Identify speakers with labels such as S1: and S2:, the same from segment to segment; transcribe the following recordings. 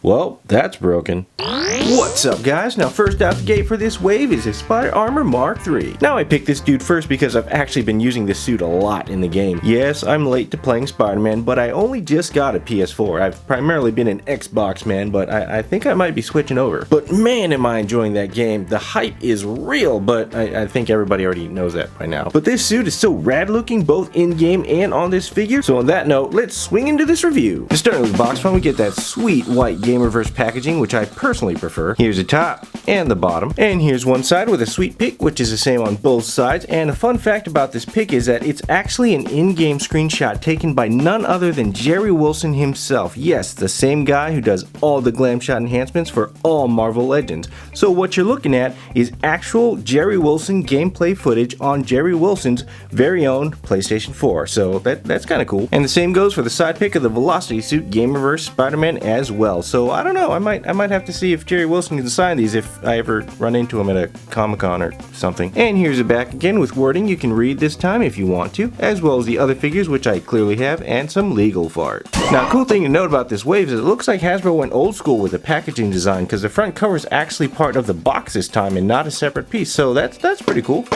S1: Well, that's broken. What's up, guys? Now, first out the gate for this wave is a Spider Armor Mark III. Now, I picked this dude first because I've actually been using this suit a lot in the game. Yes, I'm late to playing Spider-Man, but I only just got a PS4. I've primarily been an Xbox man, but I think I might be switching over. But man, am I enjoying that game. The hype is real, but I think everybody already knows that by now. But this suit is so rad looking, both in-game and on this figure. So on that note, let's swing into this review. To start with the box front, we get that sweet white Gamerverse packaging, which I personally prefer. Here's the top and the bottom, and here's one side with a sweet pic, which is the same on both sides. And a fun fact about this pic is that it's actually an in-game screenshot taken by none other than Jerry Wilson himself. Yes, the same guy who does all the glam shot enhancements for all Marvel Legends. So what you're looking at is actual Jerry Wilson gameplay footage on Jerry Wilson's very own PlayStation 4. So that's kind of cool. And the same goes for the side pic of the Velocity Suit Gamerverse Spider-Man as well. So I don't know, I might have to see if Jerry Wilson can sign these if I ever run into him at a Comic-Con or something. And here's it back again with wording you can read this time if you want to, as well as the other figures, which I clearly have, and some legal fart. Now, a cool thing to note about this wave is it looks like Hasbro went old school with the packaging design, because the front cover is actually part of the box this time and not a separate piece, so that's pretty cool.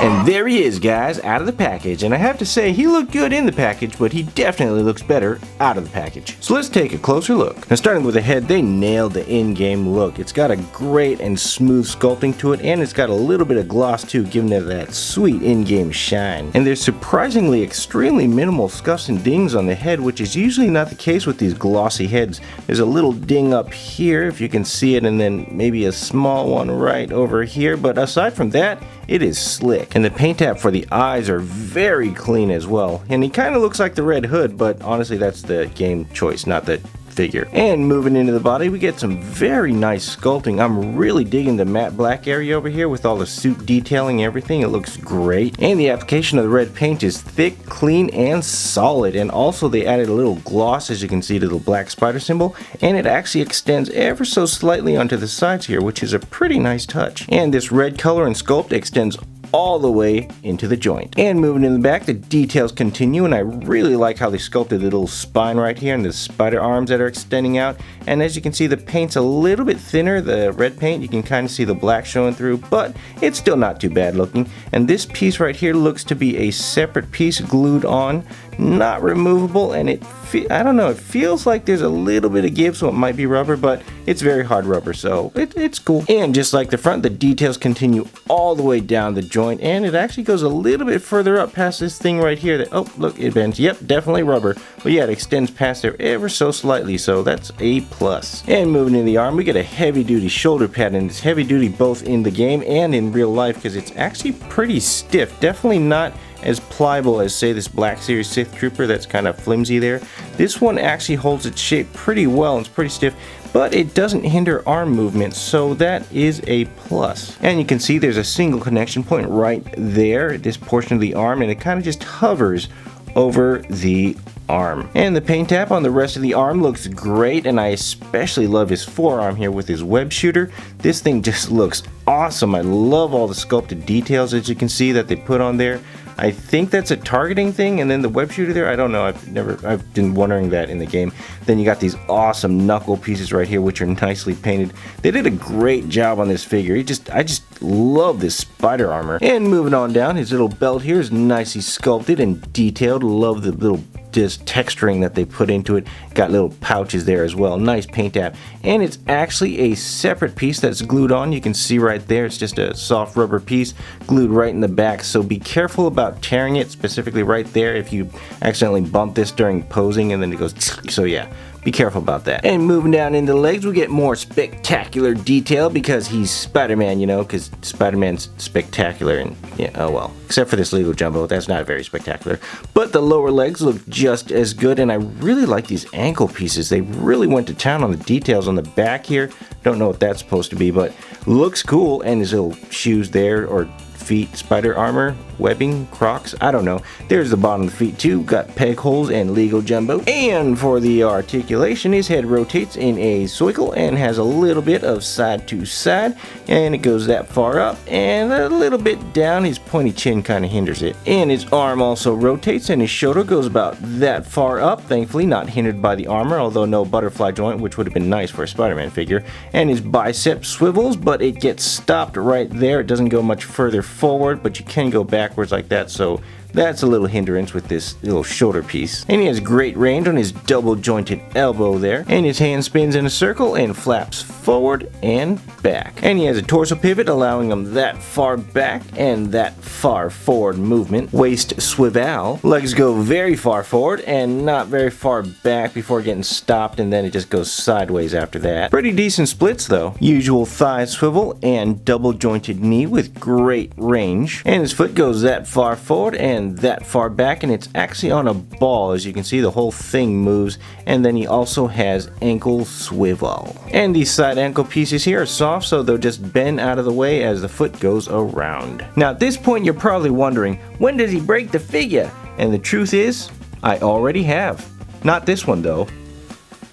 S1: And there he is, guys, out of the package, and I have to say he looked good in the package, but he definitely looks better out of the package. So let's take a closer look. Now, starting with the head, they nailed the in-game look. It's got a great and smooth sculpting to it, and it's got a little bit of gloss too, giving it that sweet in-game shine. And there's surprisingly extremely minimal scuffs and dings on the head, which is usually not the case with these glossy heads. There's a little ding up here, if you can see it, and then maybe a small one right over here, but aside from that, it is slick. And the paint tab for the eyes are very clean as well. And he kind of looks like the Red Hood, but honestly that's the game choice, not the figure. And moving into the body, we get some very nice sculpting. I'm really digging the matte black area over here with all the suit detailing and everything. It looks great. And the application of the red paint is thick, clean, and solid. And also they added a little gloss, as you can see, to the black spider symbol. And it actually extends ever so slightly onto the sides here, which is a pretty nice touch. And this red color and sculpt extends all the way into the joint. And moving in the back, the details continue, and I really like how they sculpted the little spine right here and the spider arms that are extending out. And as you can see, the paint's a little bit thinner, the red paint. You can kind of see the black showing through, but it's still not too bad looking. And this piece right here looks to be a separate piece glued on, not removable, and I don't know, it feels like there's a little bit of give, so it might be rubber, but it's very hard rubber, so it's cool. And just like the front, the details continue all the way down the joint, and it actually goes a little bit further up past this thing right here that, oh, look, it bends. Yep, definitely rubber. But yeah, it extends past there ever so slightly, so that's a plus. And moving in the arm, we get a heavy-duty shoulder pad, and it's heavy-duty both in the game and in real life, because it's actually pretty stiff. Definitely not as pliable as, say, this Black Series Sith Trooper that's kind of flimsy there. This one actually holds its shape pretty well and it's pretty stiff, but it doesn't hinder arm movement, so that is a plus. And you can see there's a single connection point right there, this portion of the arm, and it kind of just hovers over the arm. And the paint tap on the rest of the arm looks great, and I especially love his forearm here with his web shooter. This thing just looks awesome. I love all the sculpted details that you can see that they put on there. I think that's a targeting thing, and then the web shooter there, I don't know, I've been wondering that in the game. Then you got these awesome knuckle pieces right here, which are nicely painted. They did a great job on this figure. I just love this spider armor. And moving on down, his little belt here is nicely sculpted and detailed. Love the little texturing that they put into it. Got little pouches there as well. Nice paint tab. And it's actually a separate piece that's glued on. You can see right there, it's just a soft rubber piece glued right in the back. So be careful about tearing it, specifically right there if you accidentally bump this during posing and then it goes. So yeah, be careful about that. And moving down into the legs, we get more spectacular detail because he's Spider-Man, you know, because Spider-Man's spectacular, and yeah, oh well. Except for this Lego Jumbo, that's not very spectacular. But the lower legs look just as good, and I really like these ankle pieces. They really went to town on the details on the back here. Don't know what that's supposed to be, but looks cool. And his little shoes there, or feet spider armor. webbing, Crocs, I don't know. There's the bottom of the feet too, got peg holes and Lego jumbo. And for the articulation, his head rotates in a circle and has a little bit of side to side, and it goes that far up and a little bit down. His pointy chin kind of hinders it. And his arm also rotates, and his shoulder goes about that far up, thankfully not hindered by the armor, although no butterfly joint, which would have been nice for a Spider-Man figure. And his bicep swivels, but it gets stopped right there. It doesn't go much further forward, but you can go backwards like that, so that's a little hindrance with this little shoulder piece. And he has great range on his double jointed elbow there. And his hand spins in a circle and flaps forward and back. And he has a torso pivot allowing him that far back and that far forward movement. Waist swivel. Legs go very far forward and not very far back before getting stopped, and then it just goes sideways after that. Pretty decent splits though. Usual thigh swivel and double jointed knee with great range. And his foot goes that far forward and that far back, and it's actually on a ball. As you can see, the whole thing moves. And then he also has ankle swivel. And these side ankle pieces here are soft, so they'll just bend out of the way as the foot goes around. Now at this point you're probably wondering, when does he break the figure? And the truth is, I already have. Not this one though,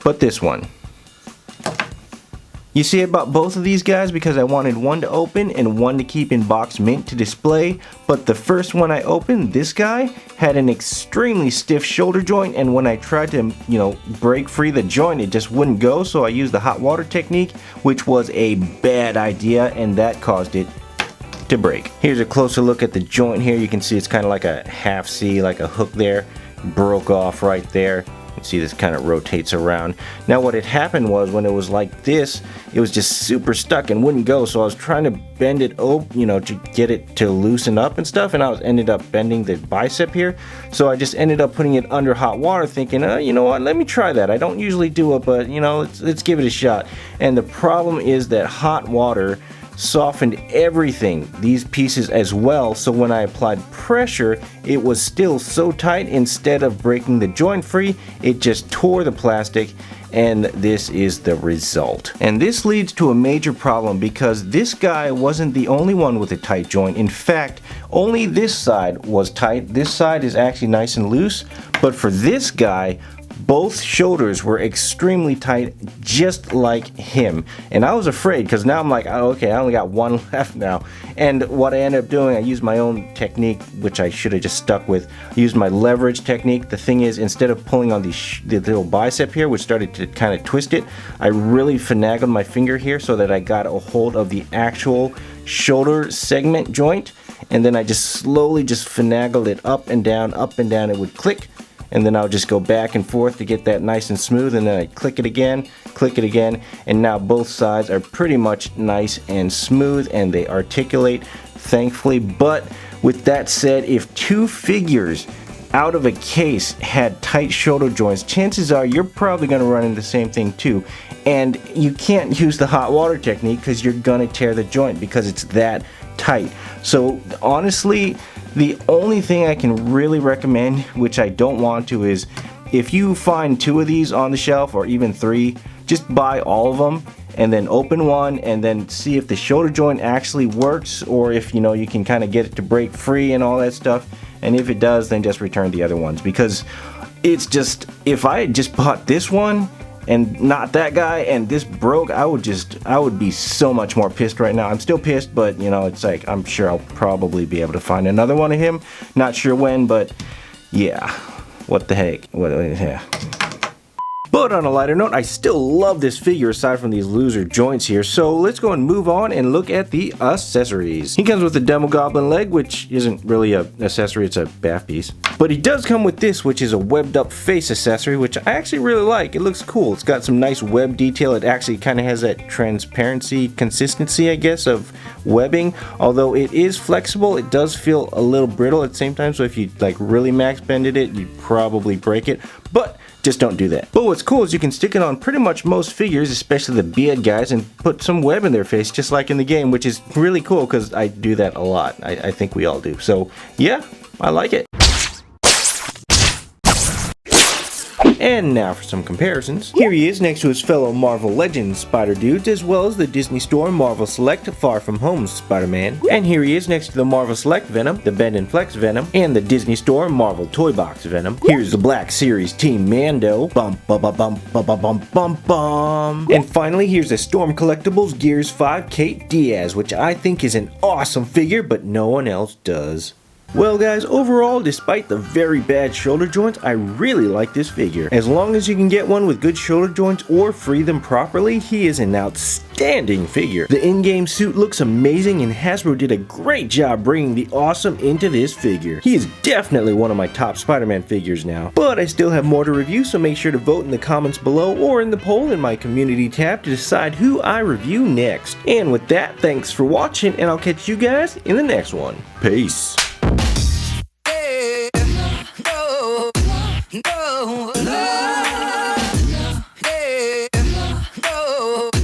S1: but this one. You see, I bought both of these guys because I wanted one to open and one to keep in box mint to display, but the first one I opened, this guy, had an extremely stiff shoulder joint, and when I tried to, break free the joint, it just wouldn't go, so I used the hot water technique, which was a bad idea, and that caused it to break. Here's a closer look at the joint here. You can see it's kind of like a half C, like a hook there. Broke off right there. You see this kind of rotates around. Now what had happened was, when it was like this, it was just super stuck and wouldn't go, so I was trying to bend it to get it to loosen up and stuff, and I ended up bending the bicep here, so I just ended up putting it under hot water thinking, you know what, let me try that. I don't usually do it, but let's give it a shot. And the problem is that hot water softened everything, these pieces as well, so when I applied pressure, it was still so tight. Instead of breaking the joint free, it just tore the plastic, and this is the result. And this leads to a major problem, because this guy wasn't the only one with a tight joint. In fact, only this side was tight. This side is actually nice and loose, but for this guy, both shoulders were extremely tight, just like him. And I was afraid, because now I'm like, oh, okay, I only got one left now. And what I ended up doing, I used my own technique, which I should have just stuck with. I used my leverage technique. The thing is, instead of pulling on the little bicep here, which started to kind of twist it, I really finagled my finger here so that I got a hold of the actual shoulder segment joint. And then I just slowly just finagled it up and down, it would click. And then I'll just go back and forth to get that nice and smooth, and then I click it again, and now both sides are pretty much nice and smooth, and they articulate, thankfully. But with that said, if two figures out of a case had tight shoulder joints, chances are you're probably going to run into the same thing too. And you can't use the hot water technique because you're going to tear the joint because it's that tight. So honestly, the only thing I can really recommend, which I don't want to, is if you find 2 of these on the shelf, or even 3, just buy all of them and then open one and then see if the shoulder joint actually works, or if you can kind of get it to break free and all that stuff. And if it does, then just return the other ones, because it's just, if I had just bought this one and not that guy, and this broke, I would be so much more pissed right now. I'm still pissed, but it's like, I'm sure I'll probably be able to find another one of him. Not sure when, but yeah, what the heck, yeah. But on a lighter note, I still love this figure aside from these loser joints here, so let's go and move on and look at the accessories. He comes with a Demogoblin leg, which isn't really an accessory, it's a BAF piece. But he does come with this, which is a webbed up face accessory, which I actually really like. It looks cool. It's got some nice web detail. It actually kind of has that transparency, consistency, I guess, of webbing. Although it is flexible, it does feel a little brittle at the same time, so if you like really max bended it, you'd probably break it. But just don't do that. But what's cool is you can stick it on pretty much most figures, especially the beard guys, and put some web in their face, just like in the game, which is really cool because I do that a lot. I think we all do. So yeah, I like it. And now for some comparisons. Here he is next to his fellow Marvel Legends Spider dudes, as well as the Disney Store Marvel Select Far From Home Spider-Man. And here he is next to the Marvel Select Venom, the Bend and Flex Venom, and the Disney Store Marvel Toy Box Venom. Here's the Black Series Team Mando. Bum bum bum bum bum bum bum bum bum. And finally, here's the Storm Collectibles Gears 5 Kate Diaz, which I think is an awesome figure, but no one else does. Well guys, overall, despite the very bad shoulder joints, I really like this figure. As long as you can get one with good shoulder joints or free them properly, he is an outstanding figure. The in-game suit looks amazing and Hasbro did a great job bringing the awesome into this figure. He is definitely one of my top Spider-Man figures now. But I still have more to review, so make sure to vote in the comments below or in the poll in my community tab to decide who I review next. And with that, thanks for watching and I'll catch you guys in the next one. Peace.